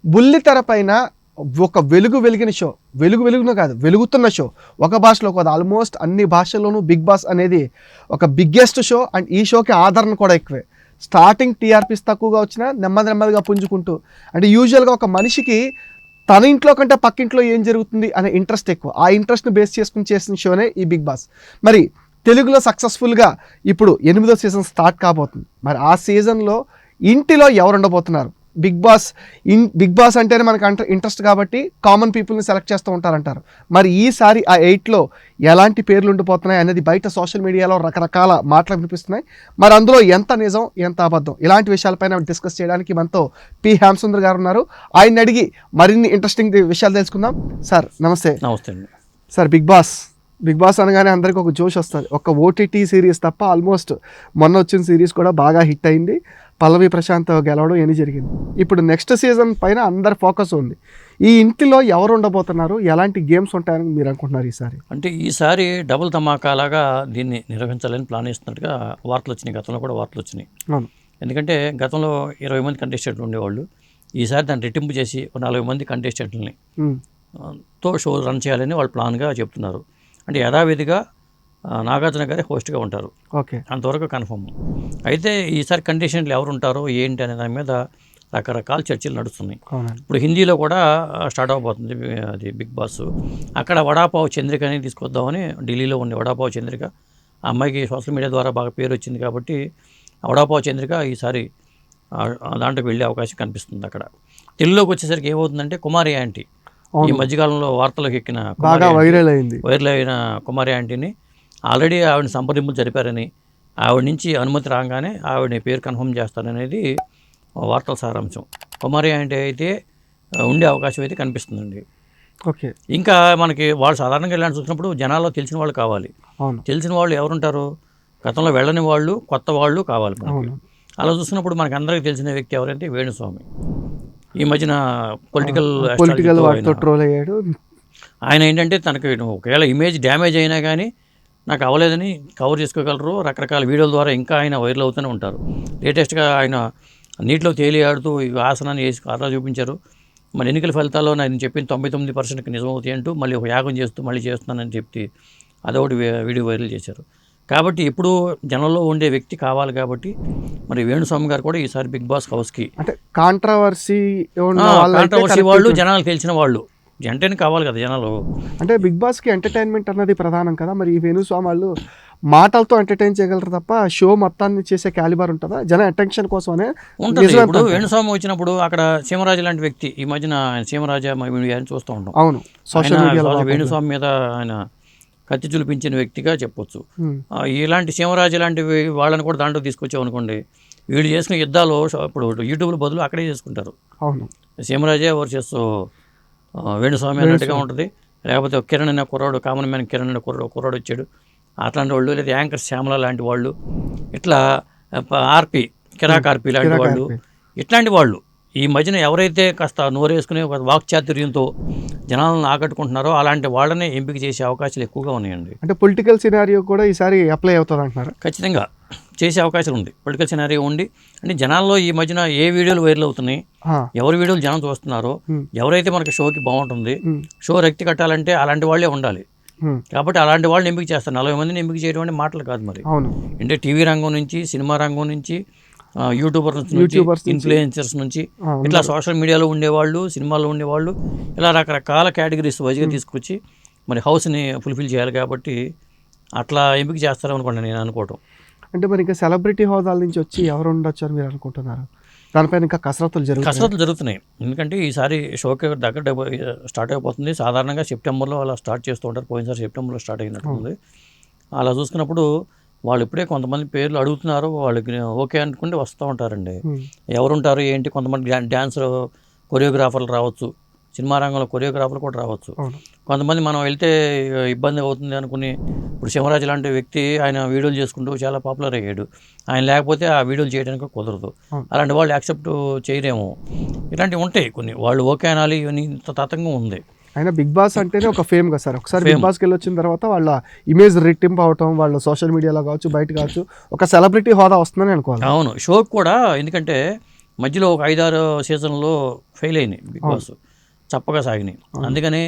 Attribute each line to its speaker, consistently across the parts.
Speaker 1: బుల్లితెర పైన ఒక వెలిగిన షో, వెలుగున కాదు వెలుగుతున్న షో, ఒక భాషలో కాదు ఆల్మోస్ట్ అన్ని భాషల్లోనూ బిగ్ బాస్ అనేది ఒక బిగ్గెస్ట్ షో. అండ్ ఈ షోకి ఆదరణ కూడా ఎక్కువే. స్టార్టింగ్ టీఆర్పీస్ తక్కువగా వచ్చినా నెమ్మదిగా పుంజుకుంటూ, అంటే యూజువల్గా ఒక మనిషికి తన ఇంట్లో కంటే పక్కింట్లో ఏం జరుగుతుంది అనే ఇంట్రెస్ట్ ఎక్కువ. ఆ ఇంట్రెస్ట్ని బేస్ చేసుకుని చేసిన షోనే ఈ బిగ్ బాస్. మరి తెలుగులో సక్సెస్ఫుల్గా ఇప్పుడు 8వ సీజన్ స్టార్ట్ కాబోతుంది. మరి ఆ సీజన్లో ఇంటిలో ఎవరు ఉండబోతున్నారు? బిగ్ బాస్ అంటేనే మనకు ఇంట్రెస్ట్ కాబట్టి కామన్ పీపుల్ని సెలెక్ట్ చేస్తూ ఉంటారంటారు. మరి ఈసారి ఆ 8లో ఎలాంటి పేర్లు ఉండిపోతున్నాయి అనేది బయట సోషల్ మీడియాలో రకరకాల మాటలు వినిపిస్తున్నాయి. మరి అందులో ఎంత నిజం ఎంత అబద్ధం, ఇలాంటి విషయాలపైన డిస్కస్ చేయడానికి మనతో పి హేమసుందర్ గారు ఉన్నారు. ఆయన్ని అడిగి మరిన్ని ఇంట్రెస్టింగ్ విషయాలు తెలుసుకుందాం. సార్ నమస్తే.
Speaker 2: నమస్తే అండి.
Speaker 1: సార్, బిగ్ బాస్ అనగానే అందరికీ ఒక జోష్ వస్తుంది. ఒక ఓటీటీ సిరీస్ తప్ప ఆల్మోస్ట్ మొన్న వచ్చిన సిరీస్ కూడా బాగా హిట్ అయింది. పల్లవి ప్రశాంత్ గెలవడం ఏమి జరిగింది. ఇప్పుడు నెక్స్ట్ సీజన్ పైన అందరి ఫోకస్ ఉంది. ఈ ఇంటిలో ఎవరు ఉండబోతున్నారు, ఎలాంటి గేమ్స్ ఉంటాయని మీరు అనుకుంటున్నారు ఈసారి?
Speaker 2: అంటే ఈసారి డబుల్ ధమాకాలాగా దీన్ని నిర్వహించాలని ప్లాన్ చేస్తున్నట్టుగా వార్తలు వచ్చినాయి. గతంలో కూడా వార్తలు వచ్చినాయి.
Speaker 1: అవును.
Speaker 2: ఎందుకంటే గతంలో 20 మంది కంటెస్టెంట్లు ఉండేవాళ్ళు. ఈసారి దాన్ని రెట్టింపు చేసి 40 మంది కంటెస్టెంట్లని తో షో రన్ చేయాలని వాళ్ళు ప్లాన్గా చెప్తున్నారు. అంటే యథావిధిగా నాగార్జున గారే హోస్ట్గా ఉంటారు.
Speaker 1: ఓకే,
Speaker 2: అంతవరకు కన్ఫర్మ్. అయితే ఈసారి కంటెస్టెంట్లు ఎవరు ఉంటారో ఏంటి అనే దాని మీద రకరకాల చర్చలు నడుస్తున్నాయి. ఇప్పుడు హిందీలో కూడా స్టార్ట్ అవబోతుంది అది బిగ్ బాస్. అక్కడ వడాపావ్ చంద్రికని తీసుకొద్దామని ఢిల్లీలో ఉండే వడాపావ్ చంద్రిక, ఆ అమ్మాయికి సోషల్ మీడియా ద్వారా బాగా పేరు వచ్చింది కాబట్టి వడాపావ్ చంద్రిక ఈసారి దాంట్లోకి వెళ్ళే అవకాశం కనిపిస్తుంది. అక్కడ తెలుగులోకి వచ్చేసరికి ఏమవుతుందంటే కుమారి యాంటీ, ఈ మధ్యకాలంలో వార్తలకు ఎక్కిన వైరల్ అయిన కుమారి యాంటీని ఆల్రెడీ ఆవిడని సంప్రదింపులు జరిపారని, ఆవిడ నుంచి అనుమతి రాగానే ఆవిడని పేరు కన్ఫర్మ్ చేస్తారనేది వార్తల సారాంశం. కుమారి యాంటీ అయితే ఉండే అవకాశం అయితే కనిపిస్తుందండి.
Speaker 1: ఓకే,
Speaker 2: ఇంకా మనకి వాళ్ళు సాధారణంగా వెళ్ళాలని చూసినప్పుడు జనాల్లో తెలిసిన వాళ్ళు కావాలి. తెలిసిన వాళ్ళు ఎవరుంటారు? గతంలో వెళ్ళని వాళ్ళు, కొత్త వాళ్ళు కావాలి మనకి. అలా చూసినప్పుడు మనకి అందరికీ తెలిసిన వ్యక్తి ఎవరంటే వేణుస్వామి. ఈ మధ్యన పొలిటికల్
Speaker 1: ట్రోల్ అయ్యాడు.
Speaker 2: ఆయన ఏంటంటే తనకి ఒకవేళ ఇమేజ్ డ్యామేజ్ అయినా కానీ నాకు అవ్వలేదని కవర్ చేసుకోగలరు. రకరకాల వీడియోల ద్వారా ఇంకా ఆయన వైరల్ అవుతూనే ఉంటారు. లేటెస్ట్గా ఆయన నీటిలో తేలి ఆడుతూ ఆసనాన్ని వేసి కార్లో చూపించారు. మరి ఎన్నికల ఫలితాల్లో నేను చెప్పిన 99% నిజమవుతాయి అంటూ మళ్ళీ ఒక యాగం చేస్తూ మళ్ళీ చేస్తున్నానని చెప్పి అదొకటి వీడియో వైరల్ చేశారు. కాబట్టి ఇప్పుడు జనంలో ఉండే వ్యక్తి కావాలి కాబట్టి మరి వేణుస్వామి గారు కూడా ఈసారి బిగ్ బాస్ హౌస్కి
Speaker 1: అంటే కాంట్రవర్సీ
Speaker 2: వాళ్ళు జనాలు తెలిసిన వాళ్ళు వెంటనే కావాలి కదా జనాలు.
Speaker 1: అంటే బిగ్ బాస్కి ఎంటర్టైన్మెంట్ అన్నది ప్రధానం కదా. మరి ఈ వేణుస్వామి వాళ్ళు మాటలతో ఎంటర్టైన్ చేయగలరు తప్ప షో మొత్తాన్ని చేసే క్యాలిబర్ ఉంటుందా? జన అటెన్షన్ కోసమే
Speaker 2: ఉంటుంది. ఇప్పుడు వేణుస్వామి వచ్చినప్పుడు అక్కడ సీమరాజు లాంటి వ్యక్తి, ఈ మధ్యన సీమరాజా చూస్తూ ఉంటాం.
Speaker 1: అవును, సోషల్ మీడియాలో
Speaker 2: వేణుస్వామి మీద ఆయన కత్తి చూపించిన వ్యక్తిగా చెప్పొచ్చు. ఇలాంటి సీమరాజు లాంటి వాళ్ళని కూడా దాంట్లో తీసుకొచ్చామనుకోండి, వీళ్ళు చేసుకునే యుద్ధాలు ఇప్పుడు యూట్యూబ్లో బదులు అక్కడే చేసుకుంటారు.
Speaker 1: అవును,
Speaker 2: సీమరాజే వర్సెస్ వేణుస్వామి అన్నట్టుగా ఉంటుంది. లేకపోతే కిరణ్ అనే కుర్రాడు, కామన్ మ్యాన్ కిరణ్ అనే కుర్రాడు వచ్చాడు, అట్లాంటి వాళ్ళు. లేదా యాంకర్ శ్యామల లాంటి వాళ్ళు, ఇట్లా కిరాక్ ఆర్పి లాంటి వాళ్ళు, ఇట్లాంటి వాళ్ళు ఈ మధ్యన ఎవరైతే కాస్త నోరేసుకుని ఒక వాక్చాతుర్యంతో జనాలను ఆకట్టుకుంటున్నారో అలాంటి వాళ్ళనే ఎంపిక చేసే అవకాశాలు ఎక్కువగా ఉన్నాయండి.
Speaker 1: అంటే పొలిటికల్ సినారియో కూడా ఈసారి అప్లై అవుతుంది అంటున్నారు.
Speaker 2: ఖచ్చితంగా చేసే అవకాశం ఉంది. పొలిటికల్ సినారియో ఉండి అంటే జనాల్లో ఈ మధ్యన ఏ వీడియోలు వైరల్ అవుతున్నాయి, ఎవరి వీడియోలు జనం చూస్తున్నారో, ఎవరైతే మనకి షోకి బాగుంటుంది, షో రక్తి కట్టాలంటే అలాంటి వాళ్ళే ఉండాలి. కాబట్టి అలాంటి వాళ్ళని ఎంపిక చేస్తారు. 40 మందిని ఎంపిక చేయడం అంటే మాటలు కాదు. మరి అంటే టీవీ రంగం నుంచి, సినిమా రంగం నుంచి, యూట్యూబర్స్ నుంచి, ఇన్ఫ్లుయెన్సర్స్ నుంచి, ఇట్లా సోషల్ మీడియాలో ఉండేవాళ్ళు, సినిమాలో ఉండేవాళ్ళు, ఇలా రకరకాల కేటగిరీస్ వైజ్గా తీసుకొచ్చి మరి హౌస్ని ఫుల్ఫిల్ చేయాలి. కాబట్టి అట్లా ఎంపిక చేస్తారు అనుకోండి నేను అనుకోవటం.
Speaker 1: అంటే మరి ఇంకా సెలబ్రిటీ హోదాల నుంచి వచ్చి ఎవరు ఉండొచ్చు అని మీరు అనుకుంటున్నారు? దానిపైన ఇంకా కసరత్తులు
Speaker 2: జరుగుతున్నాయి. ఎందుకంటే ఈసారి షోకి దగ్గర స్టార్ట్ అయిపోతుంది. సాధారణంగా సెప్టెంబర్లో అలా స్టార్ట్ చేస్తూ ఉంటారు. పోయినసారి సెప్టెంబర్లో స్టార్ట్ అయినట్టుంది. అలా చూసుకున్నప్పుడు వాళ్ళు ఇప్పుడే కొంతమంది పేర్లు అడుగుతున్నారు. వాళ్ళకి ఓకే అనుకుంటే వస్తూ ఉంటారండి. ఎవరుంటారు ఏంటి, కొంతమంది డ్యాన్స్ కొరియోగ్రాఫర్లు రావచ్చు, సినిమా రంగంలో కొరియోగ్రాఫర్లు కూడా రావచ్చు. కొంతమంది మనం వెళ్తే ఇబ్బంది అవుతుంది అనుకుని, ఇప్పుడు శివరాజు లాంటి వ్యక్తి ఆయన వీడియోలు చేసుకుంటూ చాలా పాపులర్ అయ్యాడు. ఆయన లేకపోతే ఆ వీడియోలు చేయడానికి కుదరదు. అలాంటి వాళ్ళు యాక్సెప్ట్ చేయరేమో. ఇలాంటివి ఉంటాయి కొన్ని. వాళ్ళు ఓకే అనాలి, ఇంత తతంగం ఉంది.
Speaker 1: అయినా బిగ్ బాస్ అంటేనే ఒక ఫేమ్ కదా సార్. ఒకసారి బిగ్ బాస్కి వెళ్ళి వచ్చిన తర్వాత వాళ్ళ ఇమేజ్ రెట్టింపు అవటం, వాళ్ళ సోషల్ మీడియాలో కావచ్చు, బయట కావచ్చు, ఒక సెలబ్రిటీ హోదా వస్తుందని అనుకోవాలి.
Speaker 2: అవును, షోకి కూడా. ఎందుకంటే మధ్యలో ఒక 5-6 సీజన్లో ఫెయిల్ అయినాయి బిగ్ బాస్, చప్పగా సాగినాయి. అందుకని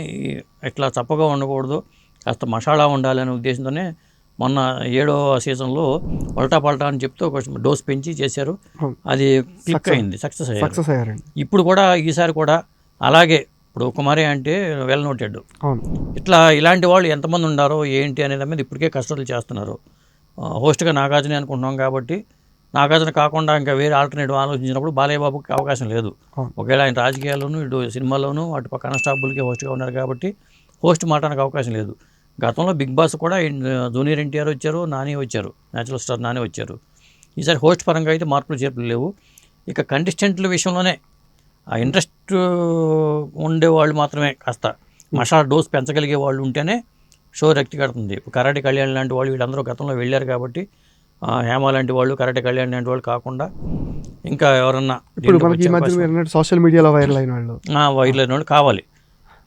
Speaker 2: ఇట్లా చప్పగా ఉండకూడదు, కాస్త మసాలా ఉండాలనే ఉద్దేశంతోనే మొన్న 7వ సీజన్లో పల్టా పల్టా అని చెప్తూ కొంచెం డోస్ పెంచి చేశారు. అది క్లిక్ అయింది, సక్సెస్ అయ్యారు. ఇప్పుడు కూడా ఈసారి కూడా అలాగే, ఇప్పుడు కుమారి అంటే వెల్ నోటెడ్, ఇలాంటి వాళ్ళు ఎంతమంది ఉన్నారో ఏంటి అనే దాని మీద ఇప్పటికే కష్టపడి చేస్తున్నారు. హోస్ట్గా నాగార్జున అనుకుంటున్నాం కాబట్టి నాగార్జున కాకుండా ఇంకా వేరే ఆల్టర్నేటివ్ ఆలోచించినప్పుడు బాలయ్య బాబుకి అవకాశం లేదు. ఒకవేళ ఆయన రాజకీయాల్లోనూ ఇటు సినిమాల్లోనూ అటు పక్క కానిస్టేబుల్కి హోస్ట్గా ఉన్నారు కాబట్టి హోస్ట్ మాట్లాడడానికి అవకాశం లేదు. గతంలో బిగ్ బాస్ కూడా జూనియర్ ఎన్టీఆర్ వచ్చారు, నాని వచ్చారు, న్యాచురల్ స్టార్ నాని వచ్చారు. ఈసారి హోస్ట్ పరంగా అయితే మార్పులు చేర్పులు లేవు. ఇక కంటెస్టెంట్ల విషయంలోనే ఆ ఇంట్రెస్ట్ ఉండేవాళ్ళు మాత్రమే కాస్త మసాలా డోస్ పెంచగలిగే వాళ్ళు ఉంటేనే షో రక్తి కడుతుంది. కరాటే కళ్యాణ్ లాంటి వాళ్ళు వీళ్ళందరూ గతంలో వెళ్ళారు కాబట్టి, హేమ లాంటి వాళ్ళు, కరాటే కళ్యాణ్ లాంటి వాళ్ళు కాకుండా ఇంకా ఎవరన్నా
Speaker 1: సోషల్ మీడియాలో వైరల్ అయిన
Speaker 2: వాళ్ళు కావాలి.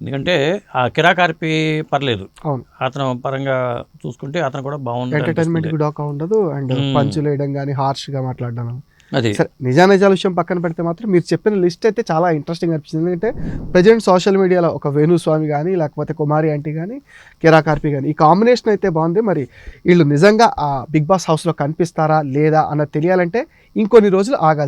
Speaker 2: ఎందుకంటే ఆ కిరాకార్పి పర్లేదు, అతను పరంగా చూసుకుంటే అతను కూడా బాగుంది,
Speaker 1: ఎంటర్టైన్మెంట్ డాకా ఉండదు, అండ్ పంచులు వేయడం కానీ హార్ష్గా మాట్లాడడం.
Speaker 2: అది
Speaker 1: నిజాల విషయం పక్కన పెడితే మాత్రం మీరు చెప్పిన లిస్ట్ అయితే చాలా ఇంట్రెస్టింగ్ అనిపించింది. ఎందుకంటే ప్రజెంట్ సోషల్ మీడియాలో ఒక వేణుస్వామి కానీ, లేకపోతే కుమారి ఆంటీ కానీ, కిరాకార్పి కానీ, ఈ కాంబినేషన్ అయితే బాగుంది. మరి వీళ్ళు నిజంగా ఆ బిగ్ బాస్ హౌస్లో కనిపిస్తారా లేదా అన్నది తెలియాలంటే ఇంకొన్ని రోజులు ఆగాల్సి